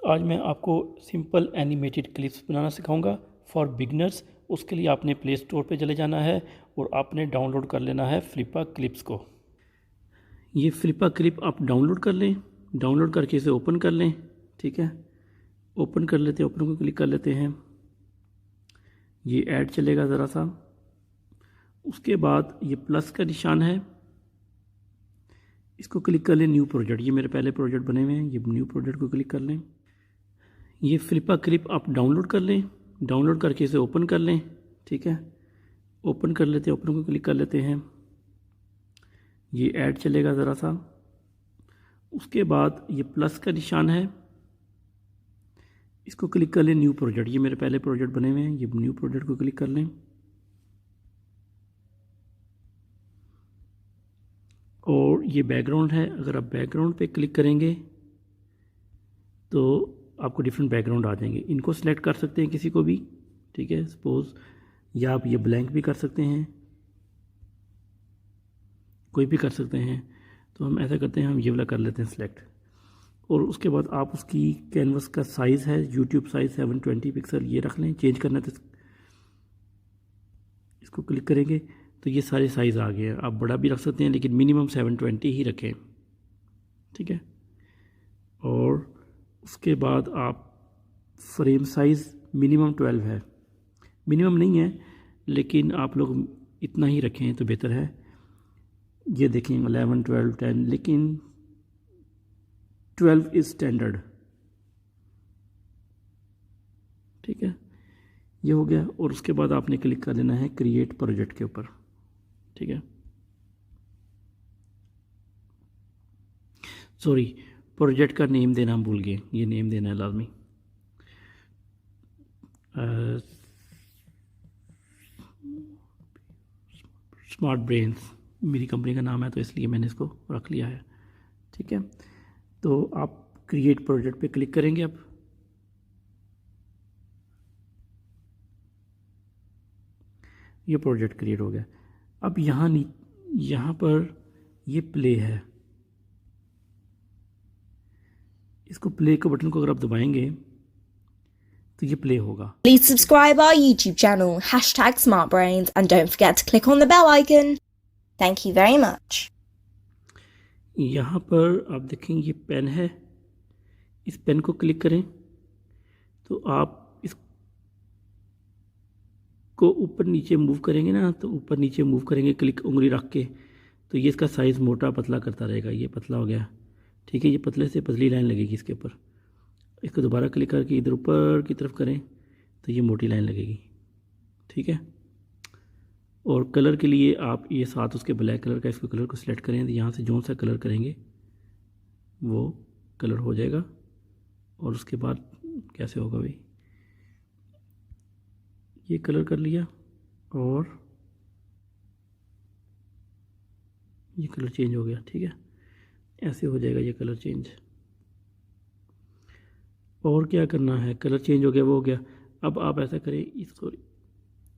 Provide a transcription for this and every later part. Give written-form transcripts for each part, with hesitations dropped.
आज मैं आपको सिंपल एनिमेटेड क्लिप्स बनाना सिखाऊंगा फॉर बिगनर्स। उसके लिए आपने प्ले स्टोर पे चले जाना है और आपने डाउनलोड कर लेना है फ्लिपा क्लिप्स को। ये फ्लिपा क्लिप आप डाउनलोड कर लें, डाउनलोड करके इसे ओपन कर लें। ठीक है, ओपन कर लेते हैं, ओपन को क्लिक कर लेते हैं। ये ऐड चलेगा ज़रा सा, उसके बाद ये प्लस का निशान है, इसको क्लिक कर लें। न्यू प्रोजेक्ट, ये मेरे पहले प्रोजेक्ट बने हुए हैं, ये न्यू प्रोजेक्ट को क्लिक कर लें। ये फ्लिपा क्लिप आप डाउनलोड कर लें, डाउनलोड करके इसे ओपन कर लें। ठीक है, ओपन कर लेते हैं, ओपन को क्लिक कर लेते हैं। ये ऐड चलेगा ज़रा सा, उसके बाद ये प्लस का निशान है, इसको क्लिक कर लें। न्यू प्रोजेक्ट, ये मेरे पहले प्रोजेक्ट बने हुए हैं, ये न्यू प्रोजेक्ट को क्लिक कर लें। और ये बैकग्राउंड है, अगर आप बैकग्राउंड पे क्लिक करेंगे तो आपको डिफरेंट बैकग्राउंड आ जाएंगे। इनको सिलेक्ट कर सकते हैं किसी को भी, ठीक है, सपोज, या आप ये ब्लैंक भी कर सकते हैं, कोई भी कर सकते हैं। तो हम ऐसा करते हैं, हम ये वाला कर लेते हैं सिलेक्ट। और उसके बाद आप उसकी कैनवस का साइज़ है यूट्यूब साइज़ 720 पिक्सल, ये रख लें। चेंज करना तो इसको क्लिक करेंगे तो ये सारे साइज़ आ गए हैं। आप बड़ा भी रख सकते हैं लेकिन मिनिमम 720 ही रखें, ठीक है। और उसके बाद आप फ्रेम साइज़ मिनिमम 12 है, मिनिमम नहीं है लेकिन आप लोग इतना ही रखें तो बेहतर है। ये देखें 11, 12, 10, लेकिन 12 इज़ स्टैंडर्ड, ठीक है। ये हो गया। और उसके बाद आपने क्लिक कर देना है क्रिएट प्रोजेक्ट के ऊपर, ठीक है। सॉरी, प्रोजेक्ट का नेम देना हम भूल गए, ये नेम देना है लाजमी। स्मार्ट ब्रेन्स मेरी कंपनी का नाम है तो इसलिए मैंने इसको रख लिया है, ठीक है। तो आप क्रिएट प्रोजेक्ट पे क्लिक करेंगे। अब ये प्रोजेक्ट क्रिएट हो गया। अब यहाँ पर ये प्ले है, इसको प्ले के बटन को अगर आप दबाएंगे तो ये प्ले होगा। Please subscribe our YouTube channel, #SmartBrains, and don't forget to click on the bell icon. Thank you very much. यहाँ पर आप देखें ये पेन है, इस पेन को क्लिक करें तो आप इसको ऊपर नीचे मूव करेंगे ना, तो ऊपर नीचे मूव करेंगे क्लिक उंगली रख के, तो ये इसका साइज़ मोटा पतला करता रहेगा। ये पतला हो गया, ठीक है। ये पतले से पतली लाइन लगेगी इसके ऊपर। इसको दोबारा क्लिक करके इधर ऊपर की तरफ करें तो ये मोटी लाइन लगेगी, ठीक है। और कलर के लिए आप ये साथ उसके ब्लैक कलर का इसको कलर को सिलेक्ट करें, तो यहाँ से जो सा कलर करेंगे वो कलर हो जाएगा। और उसके बाद कैसे होगा भाई, ये कलर कर लिया और ये कलर चेंज हो गया, ठीक है। ऐसे हो जाएगा ये कलर चेंज। और क्या करना है, कलर चेंज हो गया, वो हो गया। अब आप ऐसा करें,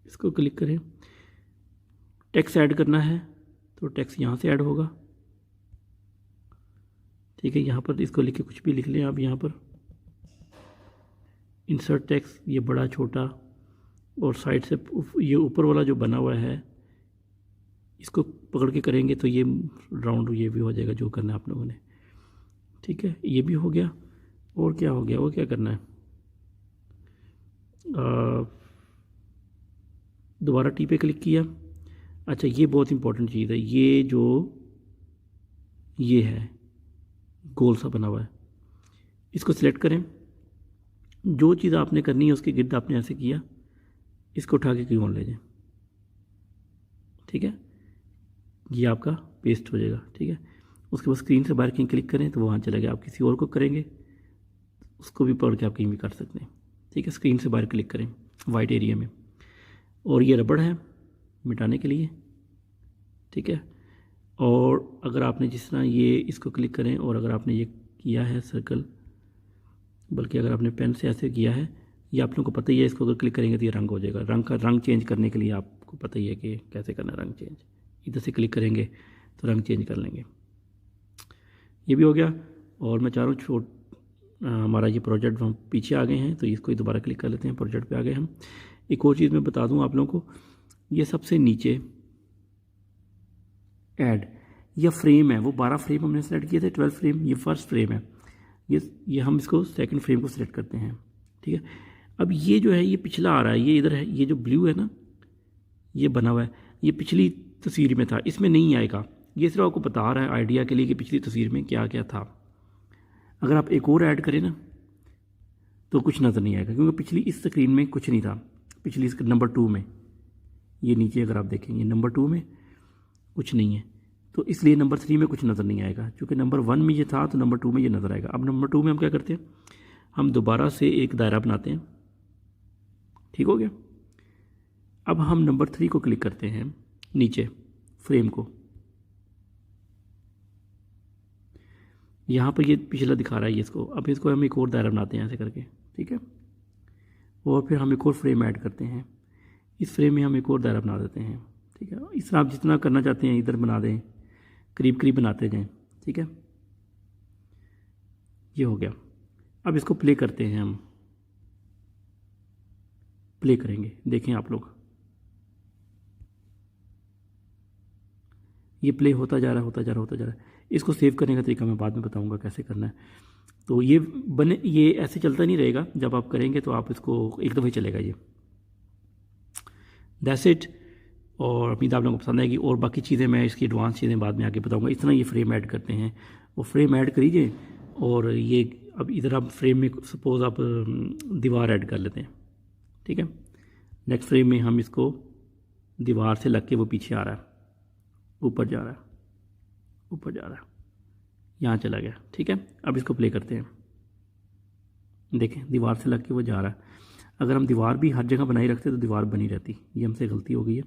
इसको क्लिक करें, टेक्स्ट ऐड करना है तो टेक्स्ट यहाँ से ऐड होगा, ठीक है। यहाँ पर इसको लिख के कुछ भी लिख लें आप। यहाँ पर इंसर्ट टेक्स्ट, ये बड़ा छोटा, और साइड से ये ऊपर वाला जो बना हुआ है इसको पकड़ के करेंगे तो ये राउंड ये भी हो जाएगा, जो करना है आप लोगों ने, ठीक है। ये भी हो गया। और क्या हो गया, वो क्या करना है, दोबारा टी पे क्लिक किया। अच्छा, ये बहुत इंपॉर्टेंट चीज़ है, ये जो ये है गोल सा बना हुआ है, इसको सिलेक्ट करें। जो चीज़ आपने करनी है उसके गिर्द आपने ऐसे किया, इसको उठा के कहीं और ले जाएं, ठीक है। ये आपका पेस्ट हो जाएगा, ठीक है। उसके बाद स्क्रीन से बाहर कहीं क्लिक करें तो वहाँ चला गया। आप किसी और को करेंगे उसको भी पढ़ के आप कहीं भी कर सकते हैं, ठीक है। स्क्रीन से बाहर क्लिक करें वाइट एरिया में। और ये रबड़ है मिटाने के लिए, ठीक है। और अगर आपने जिस तरह ये इसको क्लिक करें, और अगर आपने ये किया है सर्कल, बल्कि अगर आपने पेन से ऐसे किया है, ये आप लोगों को पता ही है, इसको अगर क्लिक करेंगे तो ये रंग हो जाएगा। रंग चेंज करने के लिए आपको पता ही है कि कैसे करना है रंग चेंज। इधर से क्लिक करेंगे तो रंग चेंज कर लेंगे। ये भी हो गया। और मैं चाह रहा हूँ हमारा ये प्रोजेक्ट हम पीछे आ गए हैं, तो इसको ही दोबारा क्लिक कर लेते हैं, प्रोजेक्ट पे आ गए हम। एक और चीज़ मैं बता दूं आप लोगों को, ये सबसे नीचे ऐड या फ्रेम है, वो 12 फ्रेम हमने सेलेक्ट किए थे, 12 फ्रेम, ये फर्स्ट फ्रेम है, ये हम इसको सेकंड फ्रेम को सिलेक्ट करते हैं, ठीक है। अब ये जो है ये पिछला आ रहा है, ये इधर है, ये जो ब्लू है ना ये बना हुआ है, ये पिछली तस्वीर में था, इसमें नहीं आएगा। ये सिर्फ आपको बता रहा है आइडिया के लिए कि पिछली तस्वीर में क्या क्या था। अगर आप एक और ऐड करें ना तो कुछ नज़र नहीं आएगा, क्योंकि पिछली इस स्क्रीन में कुछ नहीं था, पिछली नंबर 2 में, ये नीचे अगर आप देखेंगे नंबर 2 में कुछ नहीं है, तो इसलिए नंबर 3 में कुछ नज़र नहीं आएगा। क्योंकि नंबर 1 में ये था तो नंबर 2 में ये नज़र आएगा। अब नंबर 2 में हम क्या करते हैं, हम दोबारा से एक दायरा बनाते हैं, ठीक हो गया। अब हम नंबर 3 को क्लिक करते हैं, नीचे फ्रेम को, यहाँ पर ये पिछला दिखा रहा है इसको। अब इसको हम एक और दायरा बनाते हैं ऐसे करके, ठीक है। और फिर हम एक और फ्रेम ऐड करते हैं, इस फ्रेम में हम एक और दायरा बना देते हैं, ठीक है। इस तरह आप जितना करना चाहते हैं इधर बना दें, करीब करीब बनाते जाएं, ठीक है। ये हो गया। अब इसको प्ले करते हैं, हम प्ले करेंगे, देखें आप लोग, ये प्ले होता जा रहा है, होता जा रहा है, होता जा रहा है। इसको सेव करने का तरीका मैं बाद में बताऊंगा कैसे करना है। तो ये ऐसे चलता नहीं रहेगा, जब आप करेंगे तो आप इसको एक दफ़े चलेगा ये। That's it. और उम्मीद आप लोगों को पसंद आएगी, और बाकी चीज़ें मैं इसकी एडवांस चीज़ें बाद में आके बताऊंगा। इस तरह ये फ्रेम ऐड करते हैं, वो फ्रेम ऐड करिए। और ये अब इधर आप फ्रेम में सपोज़ आप दीवार ऐड कर लेते हैं, ठीक है। नेक्स्ट फ्रेम में हम इसको दीवार से लग के वो पीछे आ रहा है, ऊपर जा रहा है, ऊपर जा रहा है, यहाँ चला गया, ठीक है। अब इसको प्ले करते हैं, देखें दीवार से लग के वो जा रहा है। अगर हम दीवार भी हर जगह बनाई रखते तो दीवार बनी रहती, ये हमसे गलती हो गई है।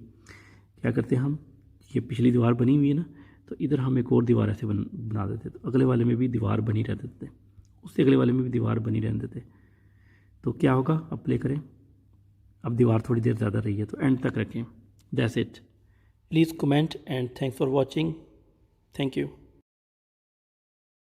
क्या करते हैं हम, ये पिछली दीवार बनी हुई है ना, तो इधर हम एक और दीवार ऐसे बना देते, तो अगले वाले में भी दीवार बनी रह देते, उससे अगले वाले में भी दीवार बनी रहने देते। तो क्या होगा, अब प्ले करें, अब दीवार थोड़ी देर ज़्यादा रही है तो एंड तक रखें। That's it. Please comment and thanks for watching. Thank you.